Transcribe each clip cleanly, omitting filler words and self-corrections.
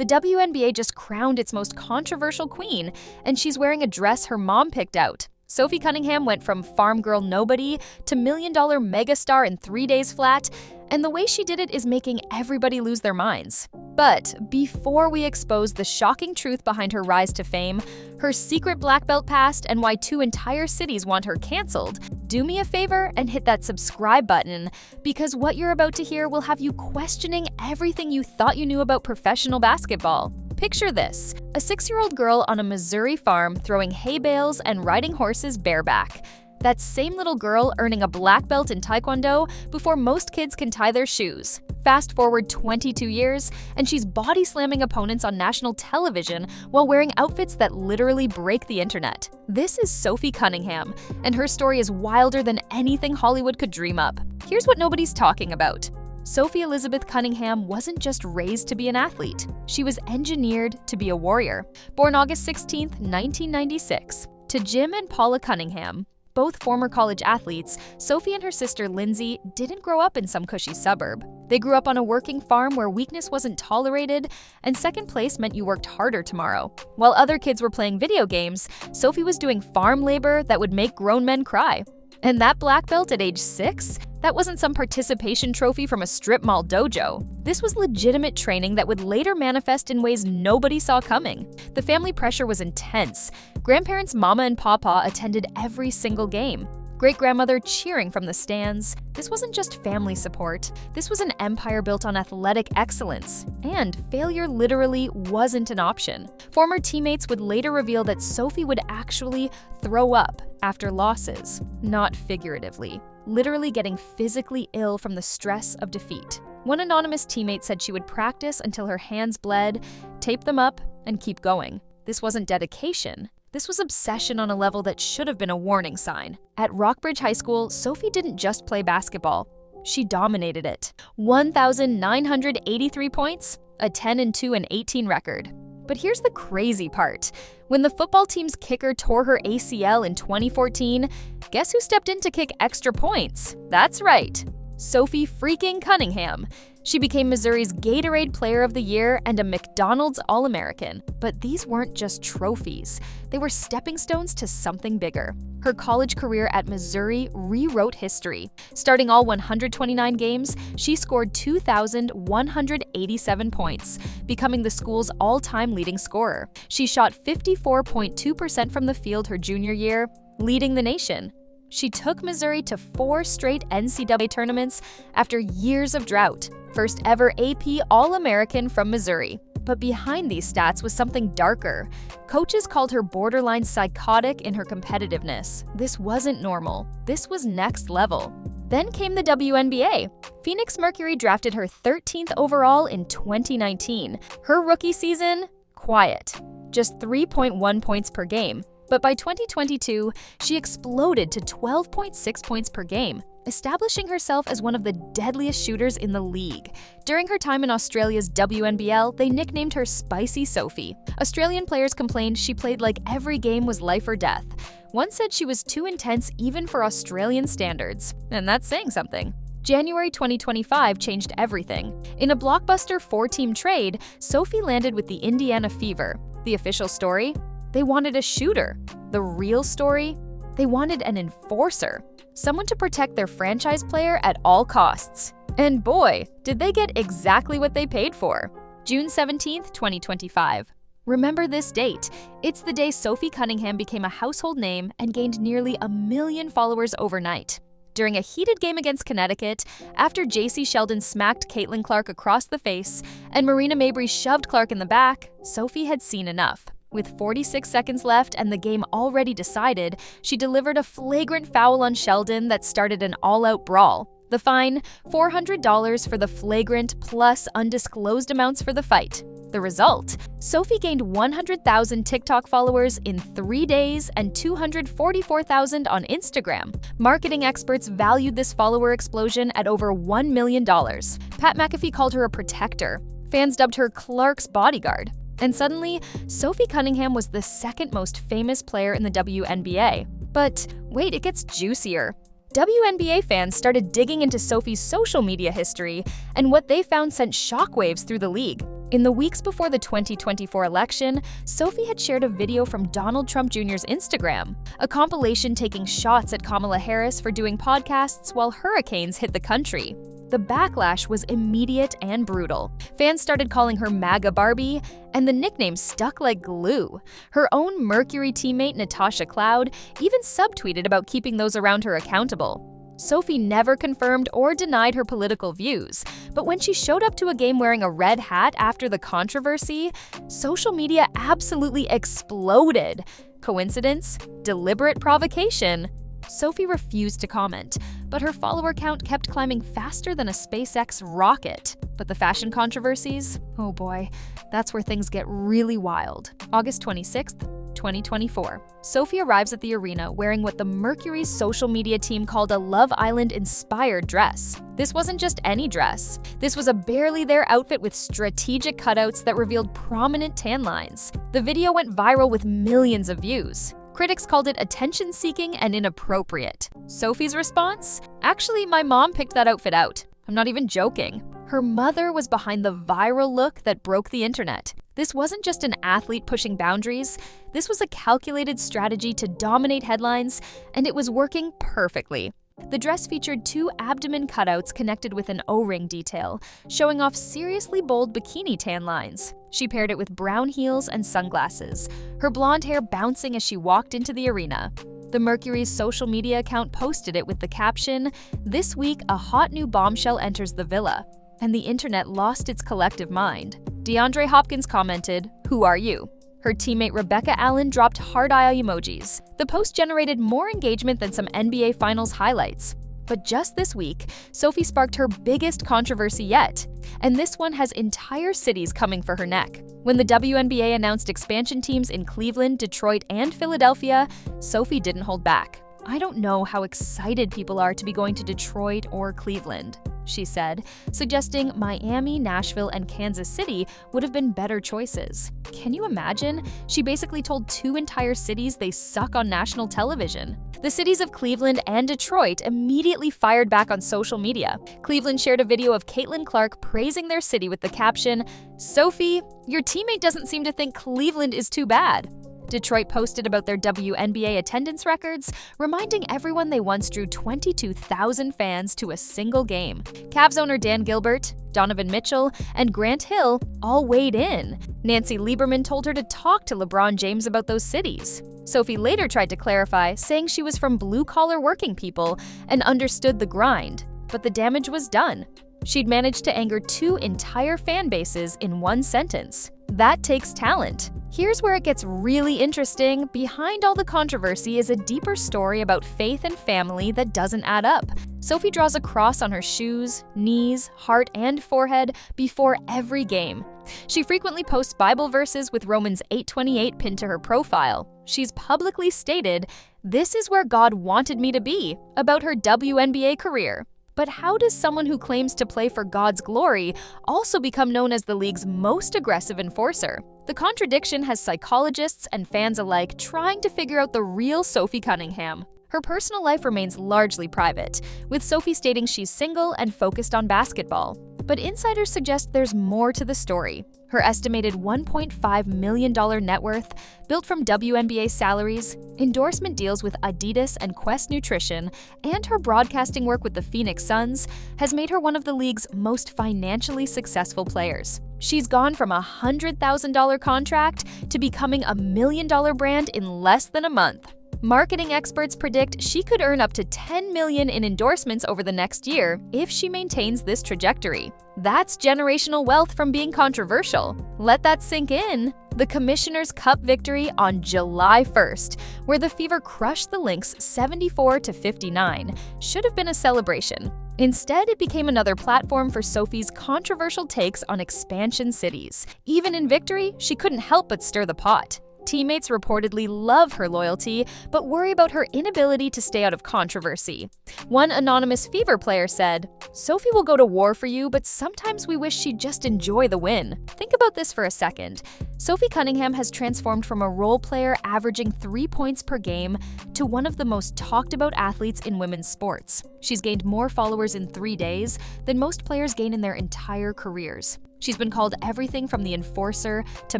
The WNBA just crowned its most controversial queen, and she's wearing a dress her mom picked out. Sophie Cunningham went from farm girl nobody to million-dollar megastar in 3 days flat, and the way she did it is making everybody lose their minds. But before we expose the shocking truth behind her rise to fame, her secret black belt past, and why 2 entire cities want her canceled, do me a favor and hit that subscribe button, because what you're about to hear will have you questioning everything you thought you knew about professional basketball. Picture this: a 6-year-old girl on a Missouri farm throwing hay bales and riding horses bareback. That same little girl earning a black belt in Taekwondo before most kids can tie their shoes. Fast forward 22 years, and she's body slamming opponents on national television while wearing outfits that literally break the internet. This is Sophie Cunningham, and her story is wilder than anything Hollywood could dream up. Here's what nobody's talking about. Sophie Elizabeth Cunningham wasn't just raised to be an athlete. She was engineered to be a warrior. Born August 16, 1996, to Jim and Paula Cunningham. Both former college athletes, Sophie and her sister Lindsay didn't grow up in some cushy suburb. They grew up on a working farm where weakness wasn't tolerated, and second place meant you worked harder tomorrow. While other kids were playing video games, Sophie was doing farm labor that would make grown men cry. And that black belt at age 6? That wasn't some participation trophy from a strip mall dojo. This was legitimate training that would later manifest in ways nobody saw coming. The family pressure was intense. Grandparents Mama and Papa attended every single game. Great-grandmother cheering from the stands. This wasn't just family support. This was an empire built on athletic excellence. And failure literally wasn't an option. Former teammates would later reveal that Sophie would actually throw up after losses, not figuratively, literally getting physically ill from the stress of defeat. One anonymous teammate said she would practice until her hands bled, tape them up, and keep going. This wasn't dedication. This was obsession on a level that should have been a warning sign. At Rockbridge High School, Sophie didn't just play basketball. She dominated it. 1,983 points, a 10-2-18 record. But here's the crazy part. When the football team's kicker tore her ACL in 2014, guess who stepped in to kick extra points? That's right, Sophie freaking Cunningham. She became Missouri's Gatorade Player of the Year and a McDonald's All-American. But these weren't just trophies. They were stepping stones to something bigger. Her college career at Missouri rewrote history. Starting all 129 games, she scored 2,187 points, becoming the school's all-time leading scorer. She shot 54.2% from the field her junior year, leading the nation. She took Missouri to 4 straight NCAA tournaments after years of drought. First ever AP All-American from Missouri. But behind these stats was something darker. Coaches called her borderline psychotic in her competitiveness. This wasn't normal. This was next level. Then came the WNBA. Phoenix Mercury drafted her 13th overall in 2019. Her rookie season? Quiet. Just 3.1 points per game. But by 2022, she exploded to 12.6 points per game, establishing herself as one of the deadliest shooters in the league. During her time in Australia's WNBL, they nicknamed her Spicy Sophie. Australian players complained she played like every game was life or death. One said she was too intense even for Australian standards, and that's saying something. January 2025 changed everything. In a blockbuster 4-team trade, Sophie landed with the Indiana Fever. The official story? They wanted a shooter. The real story? They wanted an enforcer. Someone to protect their franchise player at all costs. And boy, did they get exactly what they paid for. June 17, 2025. Remember this date. It's the day Sophie Cunningham became a household name and gained nearly 1 million followers overnight. During a heated game against Connecticut, after J.C. Sheldon smacked Caitlin Clark across the face and Marina Mabrey shoved Clark in the back, Sophie had seen enough. With 46 seconds left and the game already decided, she delivered a flagrant foul on Sheldon that started an all-out brawl. The fine, $400 for the flagrant plus undisclosed amounts for the fight. The result? Sophie gained 100,000 TikTok followers in 3 days and 244,000 on Instagram. Marketing experts valued this follower explosion at over $1 million. Pat McAfee called her a protector. Fans dubbed her Clark's bodyguard. And suddenly, Sophie Cunningham was the second most famous player in the WNBA. But wait, it gets juicier. WNBA fans started digging into Sophie's social media history, and what they found sent shockwaves through the league. In the weeks before the 2024 election, Sophie had shared a video from Donald Trump Jr.'s Instagram, a compilation taking shots at Kamala Harris for doing podcasts while hurricanes hit the country. The backlash was immediate and brutal. Fans started calling her MAGA Barbie, and the nickname stuck like glue. Her own Mercury teammate Natasha Cloud even subtweeted about keeping those around her accountable. Sophie never confirmed or denied her political views, but when she showed up to a game wearing a red hat after the controversy, social media absolutely exploded. Coincidence? Deliberate provocation? Sophie refused to comment, but her follower count kept climbing faster than a SpaceX rocket. But the fashion controversies? Oh boy, that's where things get really wild. August 26th, 2024. Sophie arrives at the arena wearing what the Mercury's social media team called a Love Island-inspired dress. This wasn't just any dress. This was a barely there outfit with strategic cutouts that revealed prominent tan lines. The video went viral with millions of views. Critics called it attention-seeking and inappropriate. Sophie's response? Actually, my mom picked that outfit out. I'm not even joking. Her mother was behind the viral look that broke the internet. This wasn't just an athlete pushing boundaries. This was a calculated strategy to dominate headlines, and it was working perfectly. The dress featured 2 abdomen cutouts connected with an O-ring detail, showing off seriously bold bikini tan lines. She paired it with brown heels and sunglasses, her blonde hair bouncing as she walked into the arena. The Mercury's social media account posted it with the caption, "This week, a hot new bombshell enters the villa," and the internet lost its collective mind. DeAndre Hopkins commented, "Who are you?" Her teammate Rebecca Allen dropped heart-eye emojis. The post generated more engagement than some NBA Finals highlights. But just this week, Sophie sparked her biggest controversy yet, and this one has entire cities coming for her neck. When the WNBA announced expansion teams in Cleveland, Detroit, and Philadelphia, Sophie didn't hold back. "I don't know how excited people are to be going to Detroit or Cleveland," she said, suggesting Miami, Nashville, and Kansas City would have been better choices. Can you imagine? She basically told 2 entire cities they suck on national television. The cities of Cleveland and Detroit immediately fired back on social media. Cleveland shared a video of Caitlin Clark praising their city with the caption, "Sophie, your teammate doesn't seem to think Cleveland is too bad." Detroit posted about their WNBA attendance records, reminding everyone they once drew 22,000 fans to a single game. Cavs owner Dan Gilbert, Donovan Mitchell, and Grant Hill all weighed in. Nancy Lieberman told her to talk to LeBron James about those cities. Sophie later tried to clarify, saying she was from blue-collar working people and understood the grind, but the damage was done. She'd managed to anger 2 entire fan bases in one sentence. That takes talent. Here's where it gets really interesting. Behind all the controversy is a deeper story about faith and family that doesn't add up. Sophie draws a cross on her shoes, knees, heart, and forehead before every game. She frequently posts Bible verses with Romans 8:28 pinned to her profile. She's publicly stated, "This is where God wanted me to be," about her WNBA career. But how does someone who claims to play for God's glory also become known as the league's most aggressive enforcer? The contradiction has psychologists and fans alike trying to figure out the real Sophie Cunningham. Her personal life remains largely private, with Sophie stating she's single and focused on basketball. But insiders suggest there's more to the story. Her estimated $1.5 million net worth, built from WNBA salaries, endorsement deals with Adidas and Quest Nutrition, and her broadcasting work with the Phoenix Suns has made her one of the league's most financially successful players. She's gone from a $100,000 contract to becoming a $1 million brand in less than a month. Marketing experts predict she could earn up to $10 million in endorsements over the next year if she maintains this trajectory. That's generational wealth from being controversial. Let that sink in. The Commissioner's Cup victory on July 1st, where the Fever crushed the Lynx 74-59, should have been a celebration. Instead, it became another platform for Sophie's controversial takes on expansion cities. Even in victory, she couldn't help but stir the pot. Teammates reportedly love her loyalty, but worry about her inability to stay out of controversy. One anonymous Fever player said, "Sophie will go to war for you, but sometimes we wish she'd just enjoy the win." Think about this for a second. Sophie Cunningham has transformed from a role player averaging 3 points per game to one of the most talked about athletes in women's sports. She's gained more followers in 3 days than most players gain in their entire careers. She's been called everything from the enforcer to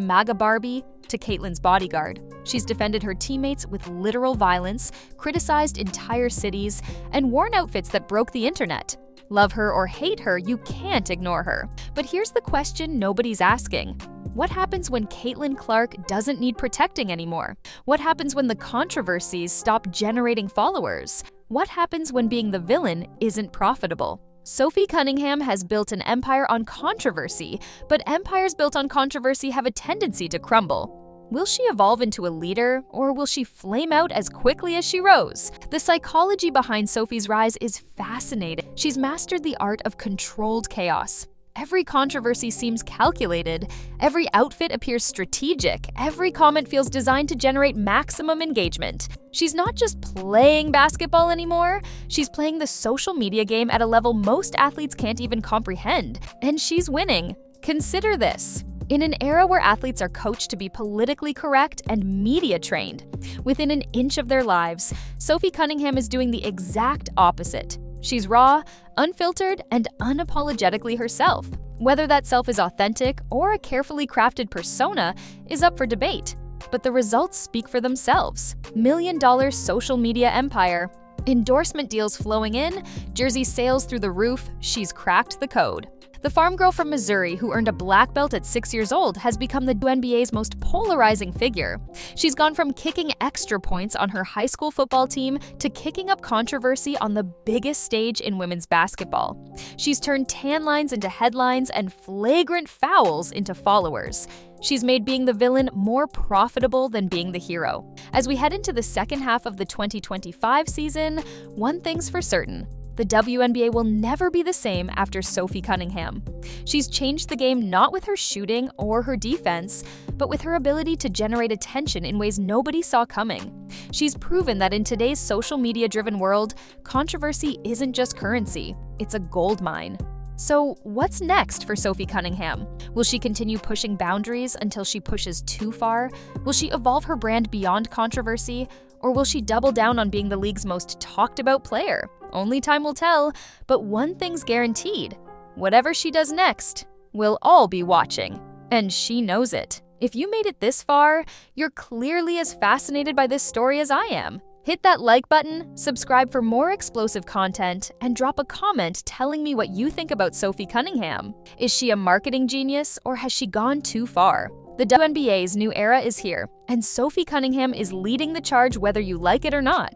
MAGA Barbie to Caitlyn's bodyguard. She's defended her teammates with literal violence, criticized entire cities, and worn outfits that broke the internet. Love her or hate her, you can't ignore her. But here's the question nobody's asking. What happens when Caitlin Clark doesn't need protecting anymore? What happens when the controversies stop generating followers? What happens when being the villain isn't profitable? Sophie Cunningham has built an empire on controversy, but empires built on controversy have a tendency to crumble. Will she evolve into a leader, or will she flame out as quickly as she rose? The psychology behind Sophie's rise is fascinating. She's mastered the art of controlled chaos. Every controversy seems calculated, every outfit appears strategic, every comment feels designed to generate maximum engagement. She's not just playing basketball anymore, she's playing the social media game at a level most athletes can't even comprehend. And she's winning. Consider this. In an era where athletes are coached to be politically correct and media trained, within an inch of their lives, Sophie Cunningham is doing the exact opposite. She's raw, unfiltered, and unapologetically herself. Whether that self is authentic or a carefully crafted persona is up for debate, but the results speak for themselves. $1 million social media empire. Endorsement deals flowing in, jersey sales through the roof, she's cracked the code. The farm girl from Missouri, who earned a black belt at 6 years old, has become the WNBA's most polarizing figure. She's gone from kicking extra points on her high school football team to kicking up controversy on the biggest stage in women's basketball. She's turned tan lines into headlines and flagrant fouls into followers. She's made being the villain more profitable than being the hero. As we head into the second half of the 2025 season, one thing's for certain. The WNBA will never be the same after Sophie Cunningham. She's changed the game not with her shooting or her defense, but with her ability to generate attention in ways nobody saw coming. She's proven that in today's social media-driven world, controversy isn't just currency, it's a gold mine. So what's next for Sophie Cunningham? Will she continue pushing boundaries until she pushes too far? Will she evolve her brand beyond controversy? Or will she double down on being the league's most talked about player? Only time will tell, but one thing's guaranteed. Whatever she does next, we'll all be watching. And she knows it. If you made it this far, you're clearly as fascinated by this story as I am. Hit that like button, subscribe for more explosive content, and drop a comment telling me what you think about Sophie Cunningham. Is she a marketing genius, or has she gone too far? The WNBA's new era is here, and Sophie Cunningham is leading the charge whether you like it or not.